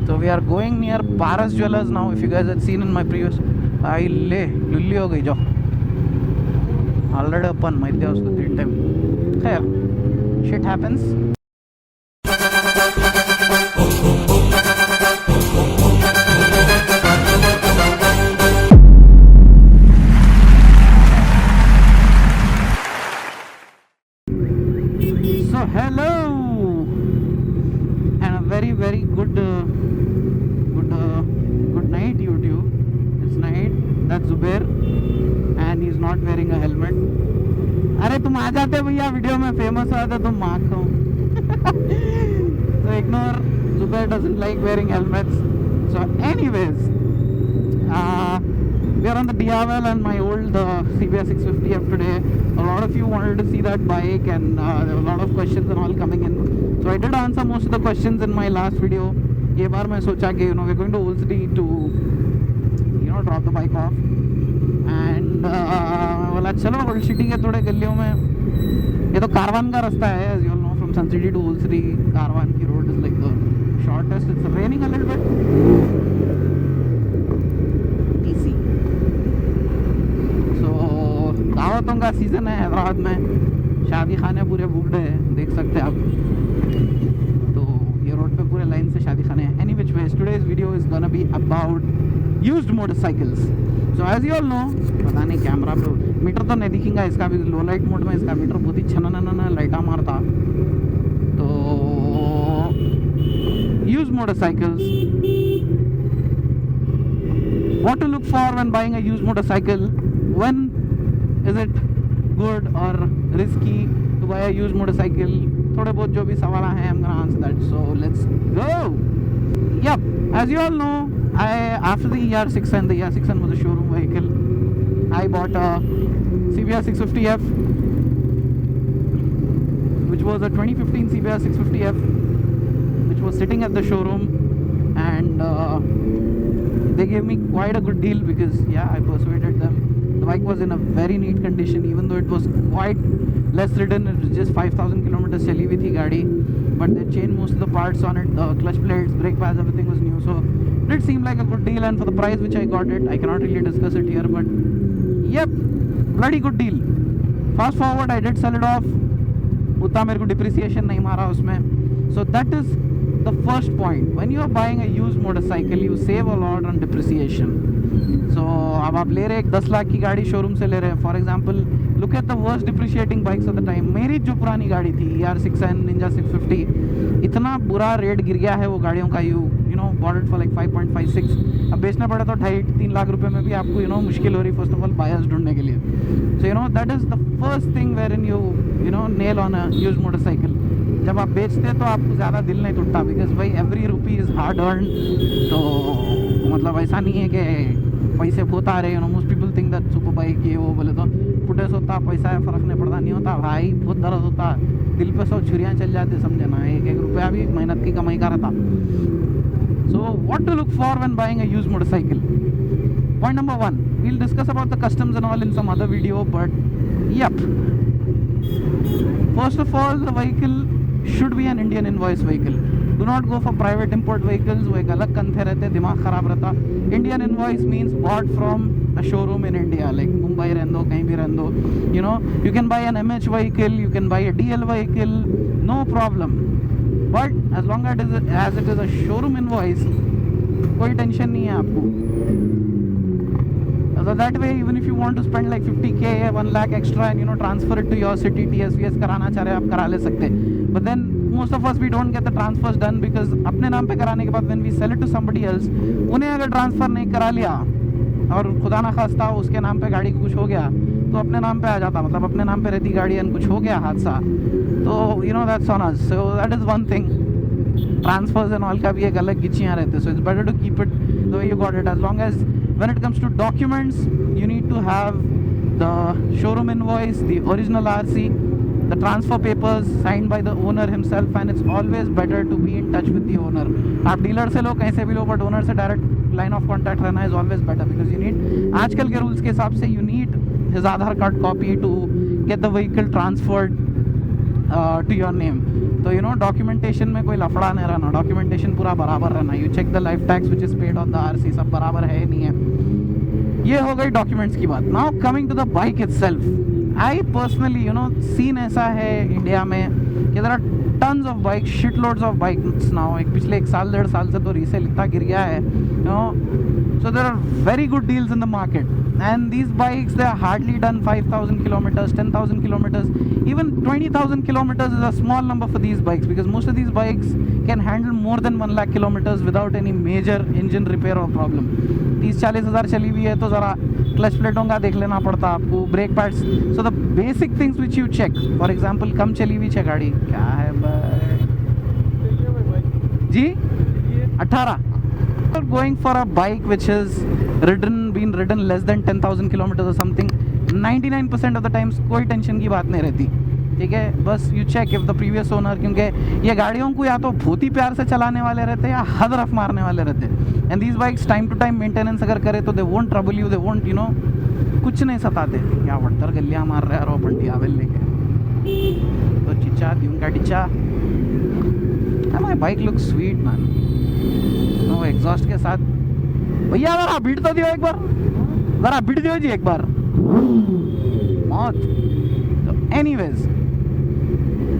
So we are going near Paras Jewelers now. If you guys had seen in my previous, I ले लुल्ली हो गई जो already अपन मार दिया उसको 3 टाइम. खैर, shit happens. So hello and a very very good night YouTube. It's night. That's Zohair and he's not wearing a helmet. अरे तुम आ जाते भैया, वीडियो में फेमस हुआ था, तुम मार खाओ. So ignore, Zohair doesn't like wearing helmets. So anyways, we are on the DRL and my old CBR 650F today. A lot of you wanted to see that bike and there were a lot of questions and all coming in. So I did answer most of the questions in my last video. ये बार मैं सोचा कि we're going to Old City to drop the bike off and बोला चलो old city के थोड़े गलियों में. ये तो कारवान का रास्ता है, as you all know, from Sun City to Old City. Karwan की road is like the shortest. It's raining a little bit. TC. So दावतों का सीजन है हैदराबाद में. शादी खाने पूरे बुकड है, देख सकते हैं आप. तो ये रोड पे पूरे लाइन से शादी खाने हैं. Any which ways, today's video is gonna be about used motorcycles. So as you all know, पता नहीं कैमरा पे मीटर तो नहीं दिखेगा इसका भी. लो लाइट मोड में इसका मीटर बहुत ही छना लाइटा मारता. तो used motorcycles, what to look for when buying a used motorcycle, when is it good or risky to buy a used motorcycle. थोड़े बहुत जो भी सवाल हैं, I'm gonna answer that. So let's go. Yep, as you all know, after the ER6N, the ER6N was a showroom vehicle. I bought a CBR 650F, which was a 2015 CBR 650F, which was sitting at the showroom, and they gave me quite a good deal because I persuaded them. The bike was in a very neat condition, even though it was quite less ridden. It was just 5,000 kilometers चली हुई थी गाड़ी, but they changed most of the parts on it. The clutch plates, brake pads, everything was new. So it seemed like a good deal, and for the price which I got it, I cannot really discuss it here, but yep, bloody good deal. Fast forward, I did sell it off. उतना मेरे को depreciation नहीं मारा उसमें. So that is the first point. When you are buying a used motorcycle, you save a lot on depreciation. So अब आप ले रहे हैं 10 लाख की गाड़ी शोरूम से ले रहे हैं. For example, look at the worst depreciating bikes of the time. मेरी जो पुरानी गाड़ी थी ER6N Ninja 650, इतना बुरा रेट गिर गया है वो गाड़ियों का. You know bought it for like 5.56. अब बेचना पड़ा तो 2.5-3 लाख रुपए में भी आपको मुश्किल हो रही फर्स्ट ऑफ ऑल बायर्स ढूंढने के लिए. So that is the first thing wherein you nail on a used motorcycle. जब आप बेचते तो आपको ज़्यादा दिल नहीं टूटता, बिकॉज भाई every rupee is hard earn. तो मतलब ऐसा नहीं है कि पैसे बहुत आ रहे. Most people think that super bike ये वो बोले तो फुटेज होता, पैसा है, फ़र्क नहीं पड़ता. नहीं होता भाई, बहुत दर्द होता, दिल पे 100 छुरियाँ चल जाती, समझे ना. एक रुपया भी मेहनत की कमाई का रहता. So what to look for when buying a used motorcycle? Point number 1, we'll discuss about the customs and all in some other video, but yep, first of all, the vehicle should be an Indian invoice vehicle. Do not go for private import vehicles. वो एक अलग कंथे रहते, दिमाग खराब रहता. Indian invoice means bought from a showroom in India, like Mumbai रहने दो, कहीं भी रहने दो. You can buy an MH vehicle, you can buy a DL vehicle, no problem. But as long as it is a showroom invoice, कोई tension नहीं है आपको. So that way, even if you want to spend like 50k, 1 lakh extra and transfer it to your city, TSVS कराना चाह रहे हैं आप करा ले सकते. But then most of us, we don't get the transfers done because अपने नाम पे कराने के बाद when we sell it to somebody else, उन्हें अगर ट्रांसफ़र नहीं करा लिया और खुदा ना खास्ता उसके नाम पे गाड़ी को कुछ हो गया तो अपने नाम पे आ जाता. मतलब अपने नाम पे रहती गाड़ी और कुछ हो गया हादसा, तो that's on us. So that is one thing. Transfers and all का भी एक अलग गिचियाँ रहते. So it's better to keep it the way you got it. As long as when it comes to documents, you need to have the showroom invoice, the original RC, the transfer papers signed by the owner himself, and it's always better to be in touch with the owner. आप dealer से लो, कहीं से भी लो, but owner से direct line of contact रहना is always better because you need, आजकल के rules के हिसाब से you need his Aadhaar card copy to get the vehicle transferred to your name. तो यू नो डॉक्यूमेंटेशन में कोई लफड़ा नहीं रहना, डॉक्यूमेंटेशन पूरा बराबर रहना, you check the life tax which is paid on the RC, सब बराबर है नहीं है। ये हो गई डॉक्यूमेंट्स की बात। Now coming to the bike itself, I personally you know seen ऐसा है इंडिया में कि there are tons of bike, shit loads of bikes now. एक पिछले 1 साल 1.5 साल से तो रीसेल इतना गिर गया है, you know, so there are very good deals in the market, and these bikes, they are hardly done 5,000 kilometers, 10,000 kilometers, even 20,000 kilometers is a small number for these bikes, because most of these bikes can handle more than 1 lakh kilometers without any major engine repair or problem. 30-40 हज़ार चली हुई है तो ज़रा clutch प्लेटों का देख लेना पड़ता आपको, brake pads, so the basic things which you check. For example कम चली हुई है गाड़ी, क्या है जी 18, going for a bike which has been ridden less than 10,000 kilometers or something, 99% of the times कोई टेंशन की बात नहीं रहती, ठीक है। बस you check if the previous owner, क्योंकि ये गाड़ियों को या तो बहुत ही प्यार से चलाने वाले रहते हैं या हद रफ मारने वाले रहते हैं, and these bikes time to time maintenance अगर करे तो they won't trouble you, they won't you know कुछ नहीं सताते। क्या वट्टर गलियाँ मार रहे यार पंटी आवेल लेके, तो चिचा द्यूं का टिचा। My bike look sweet man, no exhaust के साथ। भैया ज़रा बीट तो दियो एक बार, ज़रा बीट दियो जी एक बार, मौत। तो एनीवेज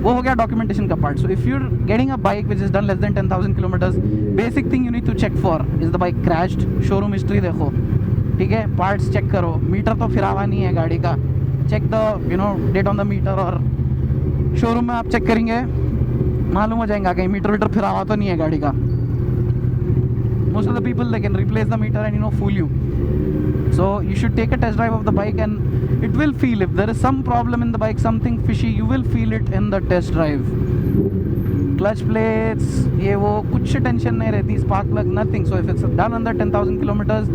वो हो गया डॉक्यूमेंटेशन का part. So if you are getting a bike which is done less than 10,000 kilometres, basic thing you need to check for is the bike crashed, showroom history देखो, ठीक है, पार्ट्स चेक करो, metre तो फिरावा नहीं है गाड़ी का, check the you know date on the meter, और शोरूम में आप चेक करेंगे मालूम हो जाएगा कहीं मीटर वीटर फिरावा तो नहीं है गाड़ी का। Most of the people, they can replace the meter and you know fool you. So you should take a test drive of the bike, and it will feel, if there is some problem in the bike, something fishy, you will feel it in the test drive. Clutch plates, ये वो कुछ tension नहीं रहती, spark plug, nothing. So if it's done under 10,000 kilometers,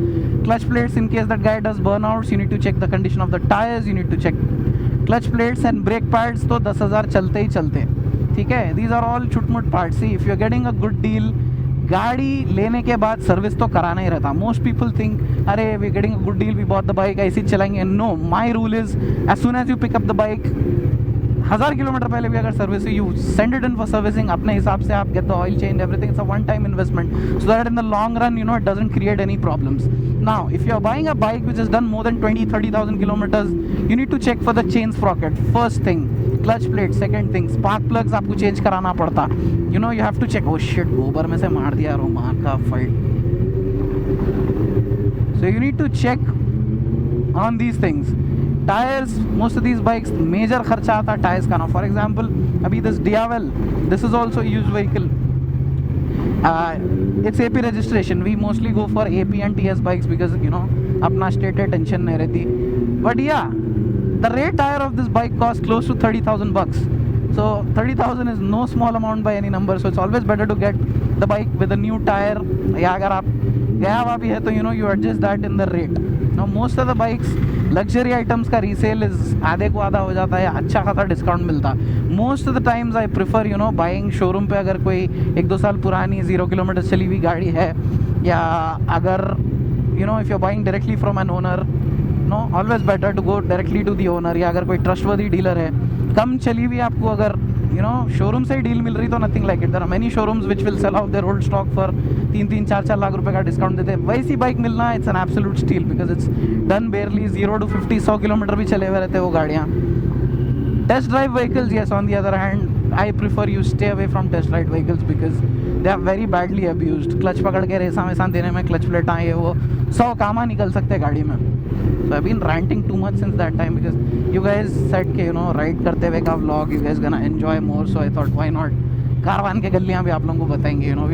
clutch plates, in case that guy does burnouts, you need to check the condition of the tires, you need to check clutch plates and brake pads, तो 10,000 चलते ही चलते, ठीक है। These are all छुटमुट parts. See, if you're getting a good deal, गाड़ी लेने के बाद service तो कराना ही रहता। मोस्ट पीपल थिंक अरे we getting a good deal, we bought the bike, ऐसे ही चलाएंगे। No, my rule is as soon as you pick up the bike, 1000 kilometre पहले भी अगर service, you send it in for servicing, अपने हिसाब से आप get the oil change, everything, it's a one time investment, so that in the long run you know it doesn't create any problems. Now if you are buying a bike which is done more than 20-30,000 kilometres, you need to check for the chain sprocket, first thing, clutch plate, second thing, spark plugs आपको change कराना पड़ता, you know, you have to check. Oh shit, गोबर में से मार दिया रो मार का fight. So you need to check on these things. Tyres, most of these bikes major खर्चा आता टायर्स का ना। फॉर एग्जाम्पल अभी this Diavel, this is also use vehicle, it's AP registration. We mostly go for AP and TS bikes because you know अपना state है, tension नहीं रहती। But yeah, the rear tire of this bike costs close to 30,000 bucks. So 30,000 is no small amount by any number. So it's always better to get the bike with a new tire. या अगर आप गया हुआ भी है तो you know you adjust that in the rate. Now most of the bikes, luxury items का resale is आधे को आधा हो जाता है, अच्छा खासा डिस्काउंट मिलता। Most of the times I prefer you know buying showroom पे। अगर कोई 1-2 साल पुरानी 0 किलोमीटर चली हुई गाड़ी है, या अगर you know if you are buying directly from an owner, no always better to go directly to the owner. या अगर कोई ट्रस्टवर्दी डीलर है, कम चली हुई आपको अगर यू नो शोरूम से ही डील मिल रही तो nothing like it. There are many showrooms which will sell out their old stock for 3-3, 4-4 lakh रुपए का डिस्काउंट देते हैं। वैसी बाइक मिलना it's an absolute steal, because it's done barely 0 to 50, 100 kilometre भी चले हुए रहते हैं वो गाड़ियाँ। Test drive vehicles, yes, on the other hand I prefer you stay away from test ride vehicles because they are very badly abused. Clutch पकड़ के रेसा वेसा देने में, क्लच प्लेट आए वो 100 कामा निकल सकते हैं गाड़ी में। So I've been ranting too much since that time because you guys said कि you know राइड करते हुए का vlog you guys gonna enjoy more, so I thought why not Karwan के गलियाँ भी आप लोगों को बताएंगे। you know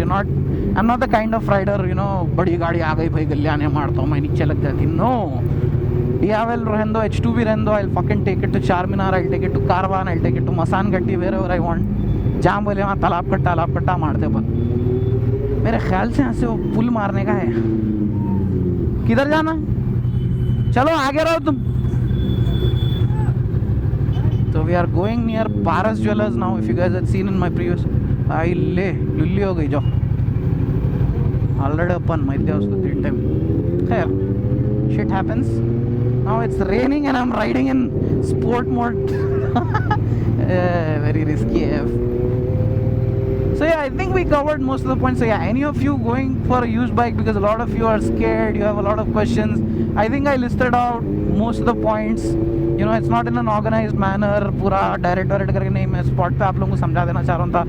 I'm not the kind of rider you know बड़ी गाड़ी आ गई भाई गलियाँ ने मारता हूँ मैं, नीचे लग जाती। No, DRL रहने दो, H2 भी रहने दो, I'll fucking take it to Charminar, I'll take it to Karwan, I'll take it to मसान गट्टी, wherever I want। जहाँ बोले वहाँ तालाब कट्टा मारते अपन। मेरे ख्याल से यहाँ से वो पुल मारने का है। किधर जाना, चलो आगे रहो तुम। So we are going near Paras Jewelers now. If you guys had seen in my previous, आई ले लुल्ली हो गई जो ऑलरेडी अपन माहिती है उसको 3 टाइम। खैर, shit happens. Now it's raining and I'm riding in sport mode. Very risky AF. So yeah, I think we covered most of the points. So yeah, any of you going for a used bike, because a lot of you are scared, you have a lot of questions, I think I listed out most of the points. You know, it's not in an organized manner, पूरा direct करके नहीं, मैं spot पे आप लोगों को समझा देना चाह रहा हूँ था.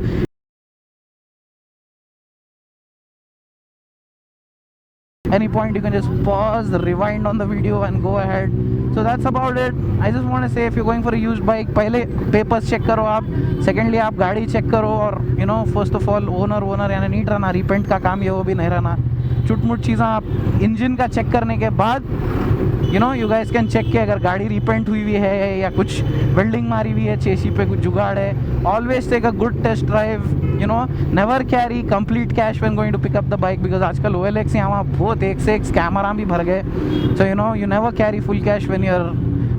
Any point you can just pause, rewind on the video and go ahead. So that's about it. I just want to say, if you're going for a used bike, पहले papers check करो आप, secondly आप गाड़ी check करो, और you know, first of all owner यानी NEET रहना, repaint का काम ये वो भी नहीं रहना, चुटमुट चीज़ें आप इंजन का चेक करने के बाद you know, you guys can check कि अगर गाड़ी रिपेंट हुई हुई है या कुछ वेल्डिंग मारी हुई है, चेसी पे कुछ जुगाड़ है. Always take a good test drive. You know, never carry complete cash when going to pick up the bike, because आजकल OLX यहाँ बहुत एक से एक स्कैमर भी भर गए. So you know, you never carry full cash when you're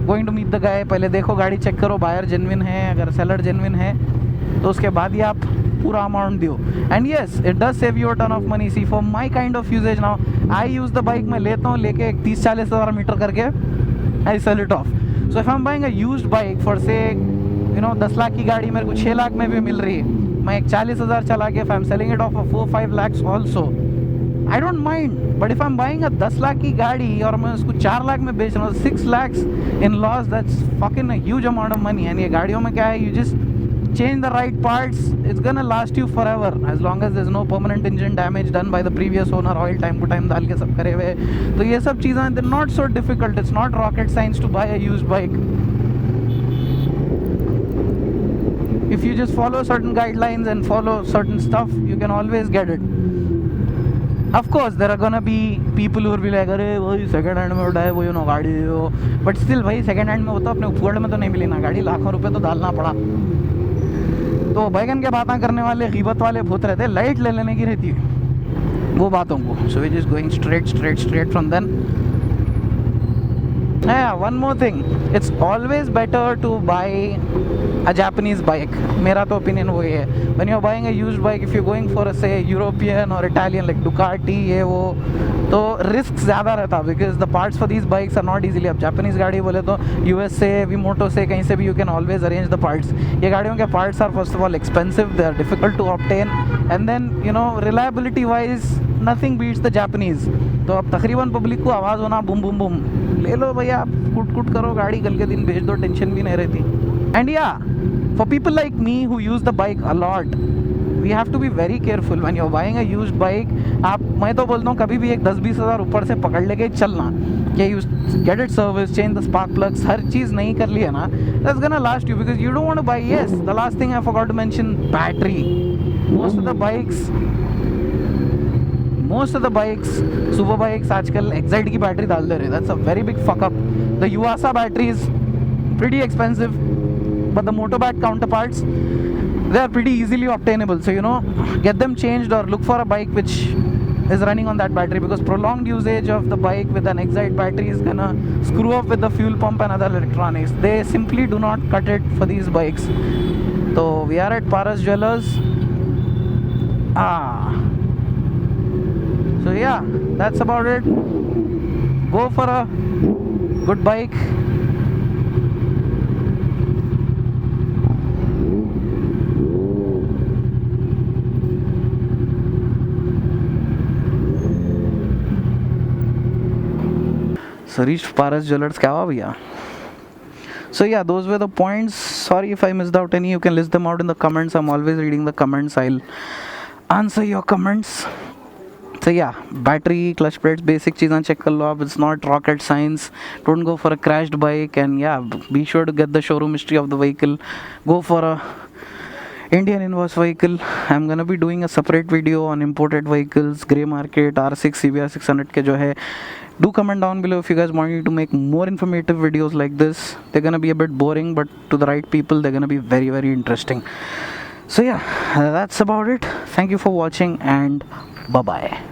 going to meet the guy. पहले देखो, गाड़ी चेक करो, बायर जेन्युइन है, अगर सेलर जेन्युइन है तो उसके बाद ही आप पूरा अमाउंट दो. And yes, it does save you a ton of money. See for my kind of usage now, I use the bike, मैं लेता हूँ लेके 30-40 हज़ार मीटर करके, I sell it off. So if I am buying a used bike for say you know 10 lakh की गाड़ी मेरे को 6 लाख में भी मिल रही है, मैं एक 40 हज़ार चला के, if I am selling it of 4-5 lakhs also, I don't mind. But if I am buying अ 10 लाख की गाड़ी और मैं उसको 4 लाख में बेच रहा हूँ, 6 lakhs in loss, that's fucking a huge amount of money. And ये गाड़ियों में क्या है, you just change the right parts, it's gonna last you forever as long as there's no permanent engine damage done by the previous owner, oil time to time डाल के सब करे हुए. तो ये सब चीज़ें, they're not so difficult. It's not rocket science to buy a used bike. If you just follow certain guidelines and follow certain stuff, you can always get it. Of course there are gonna be people who will be like, अरे वही second hand में उठाए, वो you know गाड़ी हो, but still वही second hand में होता, अपने उपगढ़ में तो नहीं मिली ना गाड़ी, लाखों रुपए तो डालना पड़ा. तो बैगन के बातें करने वाले, गीबत वाले बहुत रहते, लाइट ले लेने की रहती है वो बातों को. So we just going straight from then. One more thing, it's always better to buy a Japanese bike. मेरा तो opinion वही है. When you're buying a used bike, if you're going for a say European or Italian like Ducati ये वो, तो risk ज़्यादा रहता, because the parts for these bikes are not easily. अब जापानीज़ गाड़ी बोले तो US से, Vimoto से, कहीं से भी you can always arrange the parts. ये गाड़ियों के parts are first of all expensive, they are difficult to obtain, and then you know reliability wise nothing beats the Japanese. तो अब तकरीबन पब्लिक को आवाज़ होना, बूम बूम बूम, ले लो भैया, कुट करो गाड़ी, कल के दिन भेज दो, टेंशन भी नहीं रहती. And yeah, for people like me who use the bike a lot, we have to be very careful when you're buying a used bike. आप, मैं तो बोलता हूँ कभी भी एक 10-20 हज़ार ऊपर से पकड़ लेके चलना, कि you get it service, change the spark plugs, हर चीज़ नहीं कर लिया ना, that's gonna last you, because you don't want to buy. Yes, the last thing I forgot to mention, battery. Most of the bikes, super bikes आजकल Excite की battery डाल दे रहे. That's a very big fuck up. The Yuasa battery is pretty expensive, but the motorbike counterparts, they are pretty easily obtainable. So you know, get them changed or look for a bike which is running on that battery, because prolonged usage of the bike with an Excite battery is gonna screw up with the fuel pump and other electronics. They simply do not cut it for these bikes. So we are at Paras Jewelers. So yeah, that's about it. Go for a good bike. So reached Paras Jewelers, क्या हुआ भैया? So yeah, those were the points. Sorry if I missed out any. You can list them out in the comments. I'm always reading the comments. I'll answer your comments. So yeah, battery, clutch plates, basic चीज़ें check कर लो आप. It's not rocket science. Don't go for a crashed bike. And yeah, be sure to get the showroom history of the vehicle. Go for a Indian invoice vehicle. I'm gonna be doing a separate video on imported vehicles, grey market, R6, CBR 600 के जो है. Do comment down below if you guys want me to make more informative videos like this. They're gonna be a bit boring, but to the right people, they're gonna be very, very interesting. So yeah, that's about it. Thank you for watching, and bye bye.